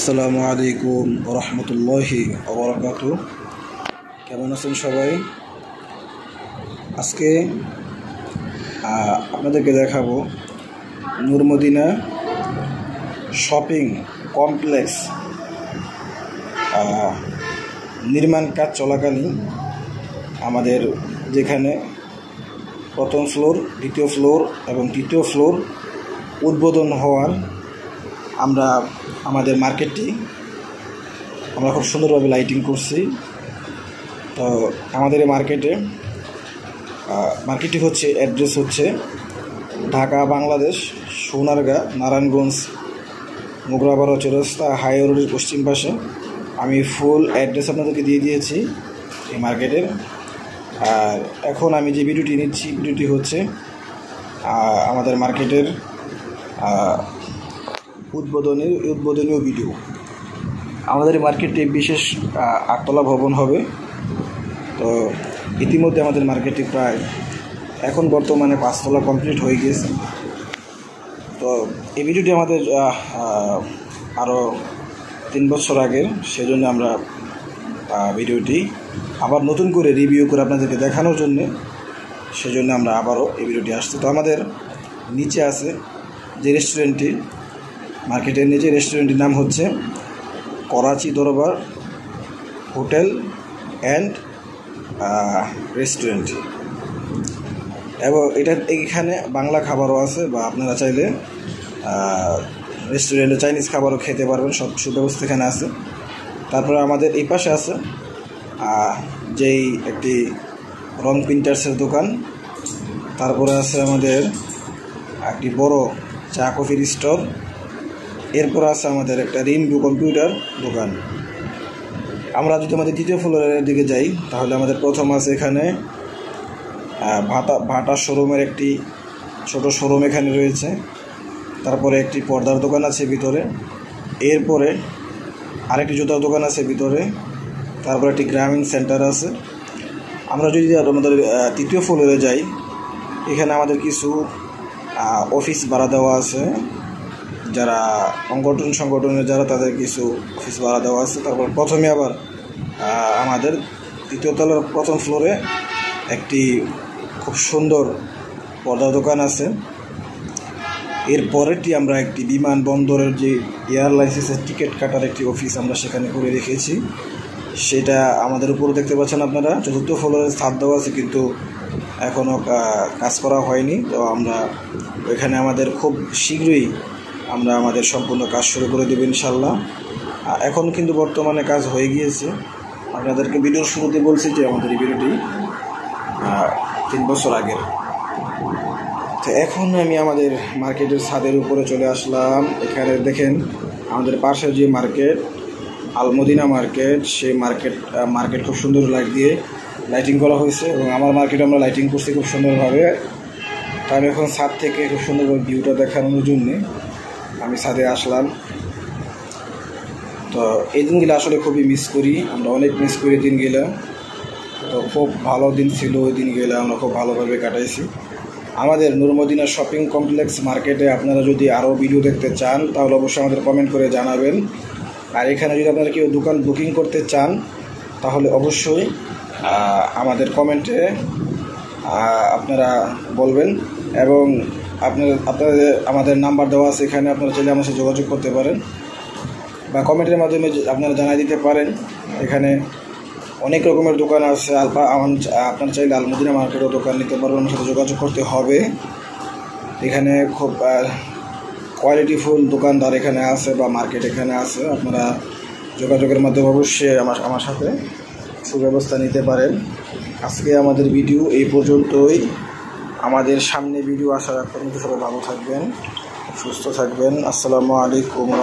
আসসালামু আলাইকুম রহমতুল্লাহি ওয়া কেমন আছেন সবাই? আজকে আপনাদেরকে দেখাবো নূর মদিনা শপিং কমপ্লেক্স নির্মাণ কাজ চলাকালীন আমাদের যেখানে প্রথম ফ্লোর, দ্বিতীয় ফ্লোর এবং তৃতীয় ফ্লোর উদ্বোধন হওয়ার আমরা আমাদের মার্কেটটি আমরা খুব সুন্দরভাবে লাইটিং করছি। তো আমাদের এই মার্কেটটি হচ্ছে, অ্যাড্রেস হচ্ছে ঢাকা বাংলাদেশ, সোনারগাঁ, নারায়ণগঞ্জ, মোগরাপাড়া চৌরাস্তা হাইওয়ে রোডের পশ্চিম পাশে। আমি ফুল অ্যাড্রেস আপনাদেরকে দিয়ে দিয়েছি এই মার্কেটের। আর এখন আমি যে ভিডিওটি নিচ্ছি, ভিডিওটি হচ্ছে আমাদের মার্কেটের উদ্বোধনীয় ভিডিও। আমাদের মার্কেটটি বিশেষ 8তলা ভবন হবে। তো ইতিমধ্যে আমাদের মার্কেটটি প্রায় এখন বর্তমানে 5তলা কমপ্লিট হয়ে গিয়েছে। তো এই ভিডিওটি আমাদের আরও 3 বছর আগের, সেজন্য আমরা ভিডিওটি আবার নতুন করে রিভিউ করে আপনাদেরকে দেখানোর জন্যে সেজন্য আমরা আবারও এই ভিডিওটি আসছি। তো আমাদের নিচে আছে যে রেস্টুরেন্টটি, মার্কেটের নিচে রেস্টুরেন্টটির নাম হচ্ছে করাচি দরবার হোটেল অ্যান্ড রেস্টুরেন্ট, এবং এইখানে বাংলা খাবারও আছে, বা আপনারা চাইলে রেস্টুরেন্টে চাইনিজ খাবারও খেতে পারবেন, সব সুব্যবস্থা এখানে আছে। তারপরে আমাদের এই পাশে আছে যেই একটি রং প্রিন্টার্সের দোকান। তারপরে আছে আমাদের একটি বড় চা কফির স্টল। এরপর আছে আমাদের একটা রিমভিউ কম্পিউটার দোকান। আমরা যদি আমাদের তৃতীয় ফ্লোরের দিকে যাই, তাহলে আমাদের প্রথম আছে এখানে ভাটা শোরুমের একটি ছোট শোরুম এখানে রয়েছে। তারপরে একটি পর্দার দোকান আছে ভিতরে। এরপরে আরেকটি জুতার দোকান আছে ভিতরে। তারপরে একটি গ্রামীণ সেন্টার আছে। আমরা যদি আমাদের তৃতীয় ফ্লোরে যাই, এখানে আমাদের কিছু অফিস ভাড়া দেওয়া আছে, যারা সংগঠনের যারা, তাদের কিছু অফিস ভাড়া দেওয়া আছে। তারপর প্রথমে আবার আমাদের তৃতীয় তলার প্রথম ফ্লোরে একটি খুব সুন্দর পর্দার দোকান আছে। এরপরেরটি আমরা একটি বিমানবন্দরের যে এয়ারলাইন্সের টিকিট কাটার একটি অফিস আমরা সেখানে করে রেখেছি, সেটা আমাদের উপরে দেখতে পাচ্ছেন আপনারা। চতুর্থ ফ্লোরে ছাদ দেওয়া আছে, কিন্তু এখনও কাজ করা হয়নি। তো আমরা এখানে আমাদের খুব শীঘ্রই আমরা আমাদের সম্পূর্ণ কাজ শুরু করে দেব ইনশাল্লাহ। এখন কিন্তু বর্তমানে কাজ হয়ে গিয়েছে। আপনাদেরকে ভিডিওর শুরুতে বলছি যে আমাদের এই ভিডিওটি 3 বছর আগের। তো এখন আমি আমাদের মার্কেটের ছাদের উপরে চলে আসলাম। এখানে দেখেন আমাদের পাশে যে মার্কেট, আলমদিনা মার্কেট, সেই মার্কেট খুব সুন্দর লাইট দিয়ে লাইটিং করা হয়েছে, এবং আমার মার্কেটে আমরা লাইটিং করছি খুব সুন্দরভাবে। তো আমি এখন ছাদ থেকে খুব সুন্দরভাবে ভিউটা দেখানোর জন্যে আমি ছাদে আসলাম। তো এই দিনগুলো আসলে খুবই মিস করি, আমরা অনেক মিস করি দিনগুলো। তো খুব ভালো দিন ছিল ওই দিনগুলো, আমরা খুব ভালোভাবে কাটাইছি। আমাদের নূর মদিনা শপিং কমপ্লেক্স মার্কেটে আপনারা যদি আরও ভিডিও দেখতে চান, তাহলে অবশ্যই আমাদের কমেন্ট করে জানাবেন। আর এখানে যদি আপনারা কেউ দোকান বুকিং করতে চান, তাহলে অবশ্যই আমাদের কমেন্টে আপনারা বলবেন, এবং আপনাদের আমাদের নাম্বার দেওয়া আছে, এখানে আপনারা চাইলে আমার সাথে যোগাযোগ করতে পারেন, বা কমেন্টের মাধ্যমে আপনারা জানাই দিতে পারেন। এখানে অনেক রকমের দোকান আছে। আপনারা চাইলে আলমদিনা মার্কেটও দোকান নিতে পারবেন, আমার সাথে যোগাযোগ করতে হবে। এখানে খুব কোয়ালিটিফুল দোকানদার এখানে আছে, বা মার্কেট এখানে আছে। আপনারা যোগাযোগের মাধ্যমে অবশ্যই আমার সাথে সুব্যবস্থা নিতে পারেন। আজকে আমাদের ভিডিও এই পর্যন্তই। আমাদের সামনে ভিডিও আসার পর্যন্ত সবাই ভালো থাকবেন, সুস্থ থাকবেন। আসসালামু আলাইকুম।